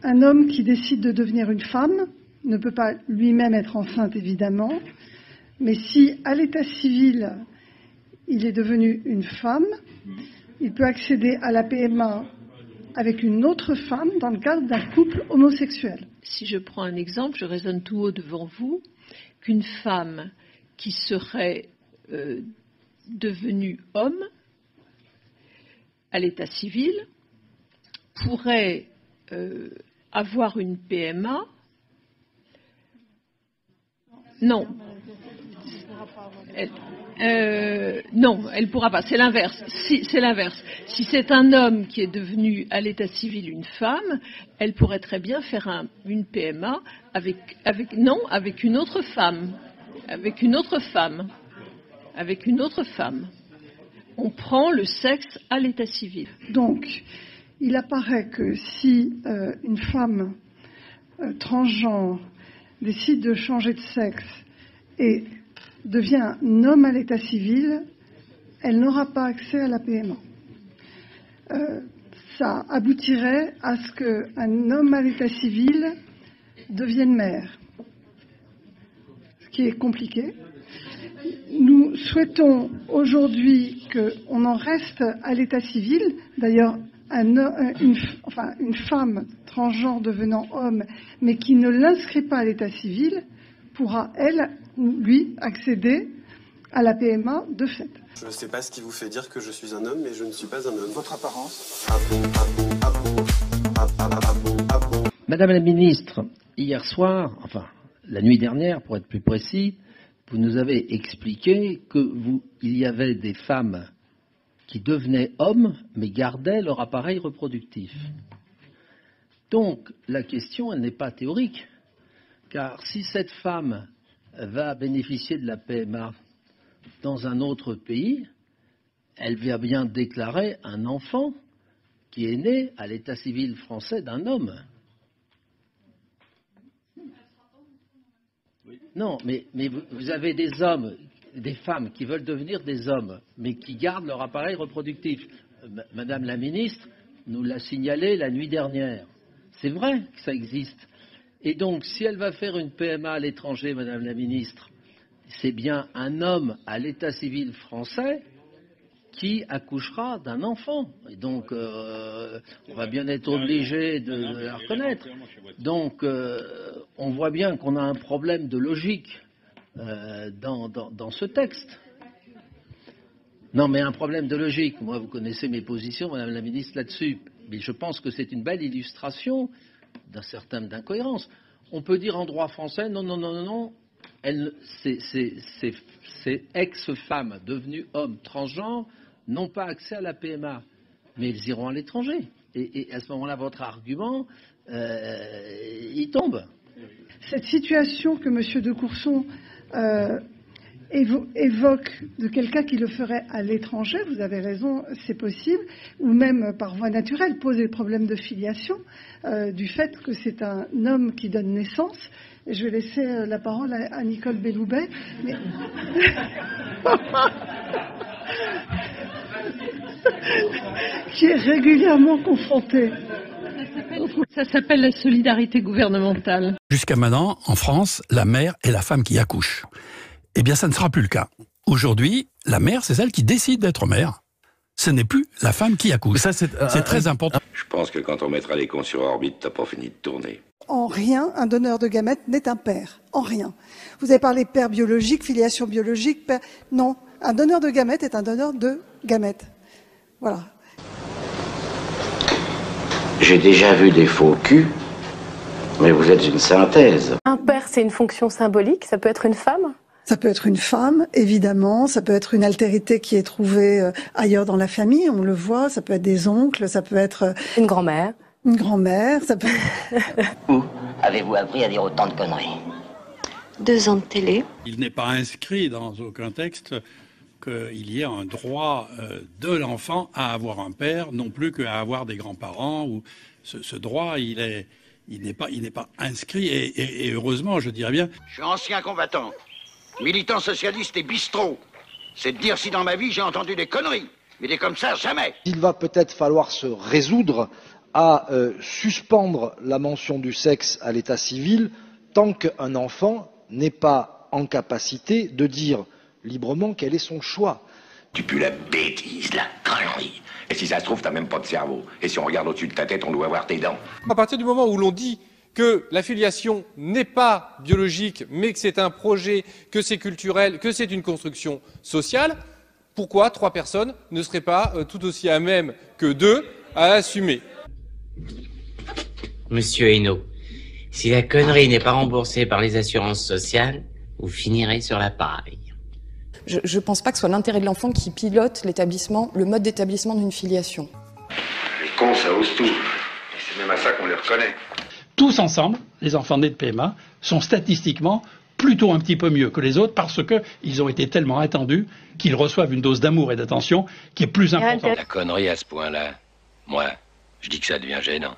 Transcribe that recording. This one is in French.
un homme qui décide de devenir une femme ne peut pas lui-même être enceinte, évidemment, mais si, à l'état civil, il est devenu une femme, il peut accéder à la PMA avec une autre femme dans le cadre d'un couple homosexuel. Si je prends un exemple, je raisonne tout haut devant vous, qu'une femme qui serait devenue homme à l'état civil pourrait avoir une PMA. Non. Non, elle ne pourra pas. C'est l'inverse. C'est l'inverse. Si c'est un homme qui est devenu à l'état civil une femme, elle pourrait très bien faire une PMA avec une autre femme. Avec une autre femme. Avec une autre femme. On prend le sexe à l'état civil. Donc, il apparaît que si une femme transgenre décide de changer de sexe et devient un homme à l'état civil, elle n'aura pas accès à la PMA. Ça aboutirait à ce qu'un homme à l'état civil devienne mère, ce qui est compliqué. Nous souhaitons aujourd'hui qu'on en reste à l'état civil. D'ailleurs, une femme transgenre devenant homme, mais qui ne l'inscrit pas à l'état civil, pourra, elle ou lui, accéder à la PMA de fait. Je ne sais pas ce qui vous fait dire que je suis un homme, mais je ne suis pas un homme. Votre apparence. Madame la ministre, hier soir, enfin la nuit dernière pour être plus précis, vous nous avez expliqué qu'il y avait des femmes qui devenaient hommes mais gardaient leur appareil reproductif. Donc la question, elle n'est pas théorique, car si cette femme va bénéficier de la PMA dans un autre pays, elle va bien déclarer un enfant qui est né à l'état civil français d'un homme. Non, mais vous avez des hommes, des femmes qui veulent devenir des hommes, mais qui gardent leur appareil reproductif. Madame la ministre nous l'a signalé la nuit dernière. C'est vrai que ça existe. Et donc, si elle va faire une PMA à l'étranger, Madame la ministre, c'est bien un homme à l'état civil français qui accouchera d'un enfant. Et donc, on va bien être obligé de la reconnaître. Donc, on voit bien qu'on a un problème de logique dans ce texte. Non, mais un problème de logique. Moi, vous connaissez mes positions, Madame la ministre, là-dessus. Mais je pense que c'est une belle illustration d'un certain d'incohérence. On peut dire en droit français, non, ces ex-femmes devenues hommes transgenres n'ont pas accès à la PMA, mais ils iront à l'étranger. Et à ce moment-là, votre argument, il tombe. Cette situation que M. de Courson évoque de quelqu'un qui le ferait à l'étranger, vous avez raison, c'est possible, ou même par voie naturelle, pose des problèmes de filiation, du fait que c'est un homme qui donne naissance. Et je vais laisser la parole à Nicole Belloubet. Mais... qui est régulièrement confrontée. Ça s'appelle la solidarité gouvernementale. Jusqu'à maintenant, en France, la mère est la femme qui accouche. Eh bien, ça ne sera plus le cas. Aujourd'hui, la mère, c'est celle qui décide d'être mère. Ce n'est plus la femme qui accouche. Ça, c'est très important. Je pense que quand on mettra les cons sur orbite, t'as pas fini de tourner. En rien, un donneur de gamètes n'est un père. En rien. Vous avez parlé père biologique, filiation biologique, père... Non, un donneur de gamètes est un donneur de gamètes. Voilà. J'ai déjà vu des faux culs, mais vous êtes une synthèse. Un père, c'est une fonction symbolique, ça peut être une femme ? Ça peut être une femme, évidemment, ça peut être une altérité qui est trouvée ailleurs dans la famille, on le voit, ça peut être des oncles, ça peut être... Une grand-mère. Une grand-mère, ça peut... Où avez-vous appris à dire autant de conneries? 2 ans de télé. Il n'est pas inscrit dans aucun texte qu'il y ait un droit de l'enfant à avoir un père, non plus qu'à avoir des grands-parents. Ou ce droit, il n'est pas inscrit, et heureusement, je dirais bien. Je suis ancien combattant, militant socialiste et bistrot. C'est de dire si dans ma vie j'ai entendu des conneries. Mais des comme ça, jamais. Il va peut-être falloir se résoudre à suspendre la mention du sexe à l'état civil tant qu'un enfant n'est pas en capacité de dire librement quel est son choix. Tu pues la bêtise, la connerie. Et si ça se trouve, t'as même pas de cerveau. Et si on regarde au-dessus de ta tête, on doit voir tes dents. À partir du moment où l'on dit que la filiation n'est pas biologique, mais que c'est un projet, que c'est culturel, que c'est une construction sociale, pourquoi 3 personnes ne seraient pas tout aussi à même que 2 à assumer? Monsieur Hainaut, si la connerie n'est pas remboursée par les assurances sociales, vous finirez sur la paille. Je ne pense pas que ce soit l'intérêt de l'enfant qui pilote le mode d'établissement d'une filiation. Les cons, ça ose tout. Et c'est même à ça qu'on les reconnaît. Tous ensemble, les enfants nés de PMA sont statistiquement plutôt un petit peu mieux que les autres parce qu'ils ont été tellement attendus qu'ils reçoivent une dose d'amour et d'attention qui est plus importante. La connerie à ce point-là, moi, je dis que ça devient gênant.